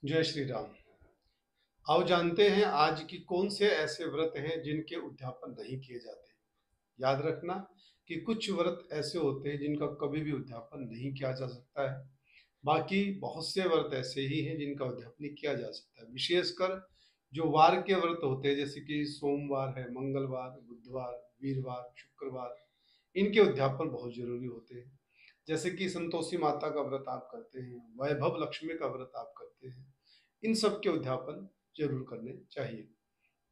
जय श्री राम। आओ जानते हैं आज की कौन से ऐसे व्रत हैं जिनके उद्यापन नहीं किए जाते। याद रखना कि कुछ व्रत ऐसे होते हैं जिनका कभी भी उद्यापन नहीं किया जा सकता है। बाकी बहुत से व्रत ऐसे ही हैं जिनका उद्यापन किया जा सकता है। विशेषकर जो वार के व्रत होते हैं जैसे कि सोमवार है, मंगलवार, बुधवार, वीरवार, शुक्रवार, इनके उद्यापन बहुत जरूरी होते हैं। जैसे कि संतोषी माता का व्रत आप करते हैं, वैभव लक्ष्मी का व्रत आप करते हैं, इन सब के उद्यापन जरूर करने चाहिए।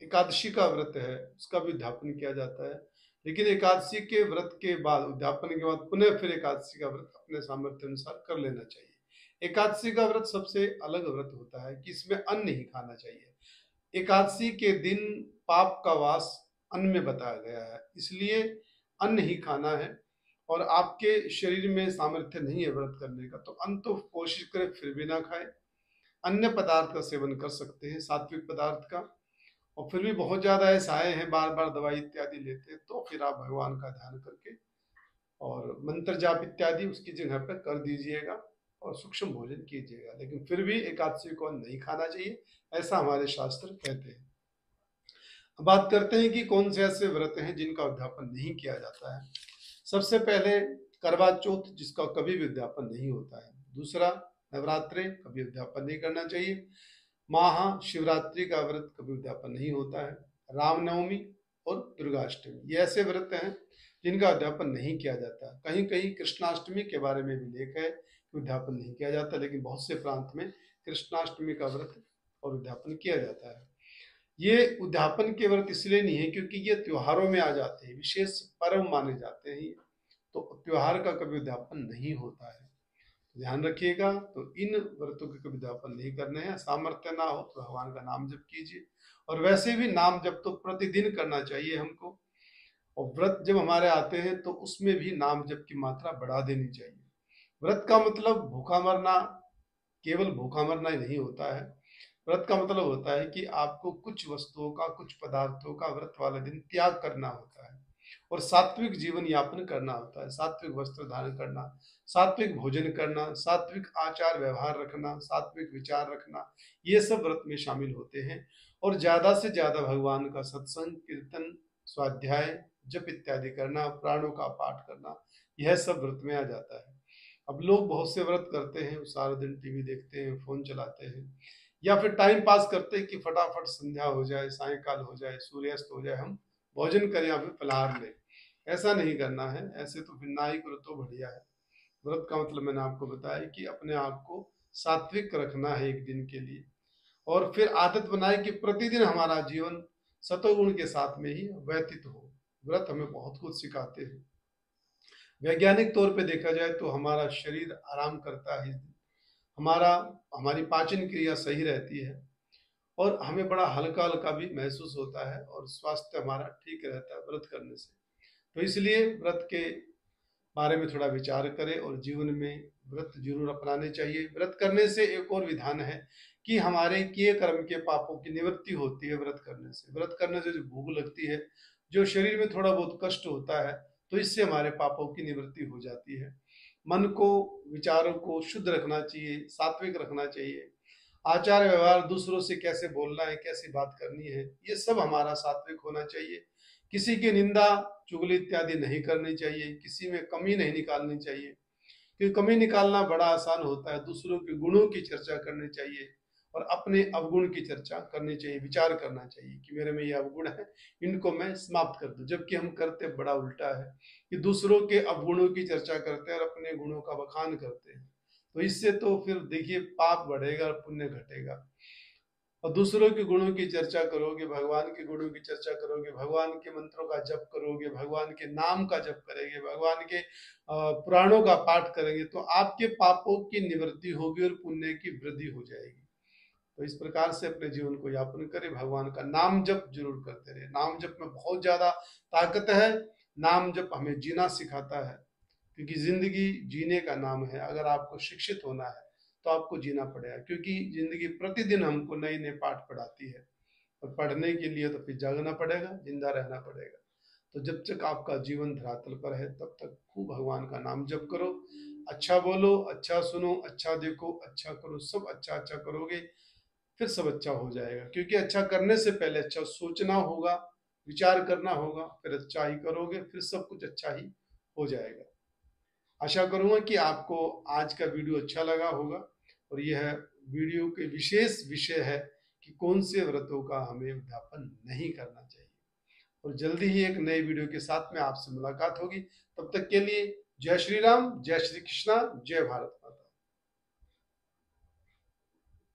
एकादशी का व्रत है, उसका भी उद्यापन किया जाता है, लेकिन एकादशी के व्रत के बाद, उद्यापन के बाद पुनः फिर एकादशी का व्रत अपने सामर्थ्य अनुसार कर लेना चाहिए। एकादशी का व्रत सबसे अलग व्रत होता है कि इसमें अन्न नहीं खाना चाहिए। एकादशी के दिन पाप का वास अन्न में बताया गया है, इसलिए अन्न ही खाना है। और आपके शरीर में सामर्थ्य नहीं है व्रत करने का तो अन्न तो कोशिश करें फिर भी ना खाएं। अन्य पदार्थ का सेवन कर सकते हैं, सात्विक पदार्थ का। और फिर भी बहुत ज्यादा ऐसा है बार बार दवाई इत्यादि लेते हैं तो फिर आप भगवान का ध्यान करके और मंत्र जाप इत्यादि उसकी जगह पर कर दीजिएगा और सूक्ष्म भोजन कीजिएगा। लेकिन फिर भी एकादशी को नहीं खाना चाहिए, ऐसा हमारे शास्त्र कहते हैं। अब बात करते हैं कि कौन से ऐसे व्रत हैं जिनका उद्यापन नहीं किया जाता है। सबसे पहले करवा चौथ, जिसका कभी भी उद्यापन नहीं होता है। दूसरा, नवरात्रे, कभी उद्यापन नहीं करना चाहिए। महाशिवरात्रि का व्रत कभी उद्यापन नहीं होता है। रामनवमी और दुर्गाष्टमी, ये ऐसे व्रत हैं जिनका उद्यापन नहीं किया जाता। कहीं कहीं कृष्णाष्टमी के बारे में भी लेख है कि उद्यापन नहीं किया जाता, लेकिन बहुत से प्रांत में कृष्णाष्टमी का व्रत और उद्यापन किया जाता है। ये उद्यापन के व्रत इसलिए नहीं है क्योंकि ये त्योहारों में आ जाते हैं, विशेष पर्व माने जाते हैं, तो त्योहार का कभी उद्यापन नहीं होता है। ध्यान रखिएगा। तो इन व्रतों के कभी उद्यापन नहीं करने हैं। सामर्थ्य ना हो तो भगवान का नाम जप कीजिए। और वैसे भी नाम जप तो प्रतिदिन करना चाहिए हमको। और व्रत जब हमारे आते हैं तो उसमें भी नाम जप की मात्रा बढ़ा देनी चाहिए। व्रत का मतलब भूखा मरना, केवल भूखा मरना ही नहीं होता है। व्रत का मतलब होता है कि आपको कुछ वस्तुओं का, कुछ पदार्थों का व्रत वाले दिन त्याग करना होता है और सात्विक जीवन यापन करना होता है। सात्विक वस्त्र धारण करना, सात्विक भोजन करना, सात्विक आचार व्यवहार रखना, सात्विक विचार रखना, ये सब व्रत में शामिल होते हैं। और ज्यादा से ज्यादा भगवान का सत्संग, कीर्तन, स्वाध्याय, जप इत्यादि करना, प्राणों का पाठ करना, यह सब व्रत में आ जाता है। अब लोग बहुत से व्रत करते हैं, सारा दिन टीवी देखते हैं, फोन चलाते हैं, या फिर टाइम पास करते हैं कि फटाफट संध्या हो जाए, सायकाल हो जाए, सूर्यास्त हो जाए, हम भोजन करें या फिर फलाहार लें। ऐसा नहीं करना है। ऐसे तो फिर ना ही करो तो बढ़िया है। व्रत का मतलब मैंने आपको बताया कि अपने आप को सात्विक रखना है एक दिन के लिए। और फिर आदत बनाए कि प्रतिदिन हमारा जीवन सतोगुण के साथ में ही व्यतीत हो। व्रत हमें बहुत कुछ सिखाते हैं। वैज्ञानिक तौर पे देखा जाए तो हमारा शरीर आराम करता है इस दिन, हमारा हमारी पाचन क्रिया सही रहती है और हमें बड़ा हल्का हल्का भी महसूस होता है और स्वास्थ्य हमारा ठीक रहता है व्रत करने से। तो इसलिए व्रत के बारे में थोड़ा विचार करें और जीवन में व्रत जरूर अपनाने चाहिए। व्रत करने से एक और विधान है कि हमारे किए कर्म के पापों की निवृत्ति होती है व्रत करने से। व्रत करने से जो भूख लगती है, जो शरीर में थोड़ा बहुत कष्ट होता है, तो इससे हमारे पापों की निवृत्ति हो जाती है। मन को, विचारों को शुद्ध रखना चाहिए, सात्विक रखना चाहिए। आचार व्यवहार, दूसरों से कैसे बोलना है, कैसी बात करनी है, ये सब हमारा सात्विक होना चाहिए। किसी की निंदा, चुगली इत्यादि नहीं करनी चाहिए, किसी में कमी नहीं निकालनी चाहिए, क्योंकि कमी निकालना बड़ा आसान होता है। दूसरों के गुणों की चर्चा करनी चाहिए और अपने अवगुण की चर्चा करनी चाहिए। विचार करना चाहिए कि मेरे में ये अवगुण है, इनको मैं समाप्त कर दूं। जबकि हम करते बड़ा उल्टा है कि दूसरों के अवगुणों की चर्चा करते हैं और अपने गुणों का बखान करते हैं। तो इससे तो फिर देखिए पाप बढ़ेगा और पुण्य घटेगा। और दूसरों के गुणों की चर्चा करोगे, भगवान के गुणों की चर्चा करोगे, भगवान के मंत्रों का जप करोगे, भगवान के नाम का जप करेंगे, भगवान के पुराणों का पाठ करेंगे, तो आपके पापों की निवृत्ति होगी और पुण्य की वृद्धि हो जाएगी। तो इस प्रकार से अपने जीवन को यापन करें। भगवान का नाम जप जरूर करते रहे। नाम जप में बहुत ज्यादा ताकत है। नाम जप हमें जीना सिखाता है, क्योंकि जिंदगी जीने का नाम है। अगर आपको शिक्षित होना है तो आपको जीना पड़ेगा, क्योंकि जिंदगी प्रतिदिन हमको नए नए पाठ पढ़ाती है। और पढ़ने के लिए तो फिर जागना पड़ेगा, जिंदा रहना पड़ेगा। तो जब तक आपका जीवन धरातल पर है तब तक खूब भगवान का नाम जप करो। अच्छा बोलो, अच्छा सुनो, अच्छा देखो, अच्छा करो, सब अच्छा अच्छा करोगे, फिर सब अच्छा हो जाएगा। क्योंकि अच्छा करने से पहले अच्छा सोचना होगा, विचार करना होगा, फिर अच्छा ही करोगे, फिर सब कुछ अच्छा ही हो जाएगा। आशा करूंगा कि आपको आज का वीडियो अच्छा लगा होगा, और यह वीडियो के विशेष विषय है कि कौन से व्रतों का हमें उद्यापन नहीं करना चाहिए। और जल्दी ही एक नए वीडियो के साथ में आपसे मुलाकात होगी। तब तक के लिए जय श्री राम, जय श्री कृष्णा, जय भारत।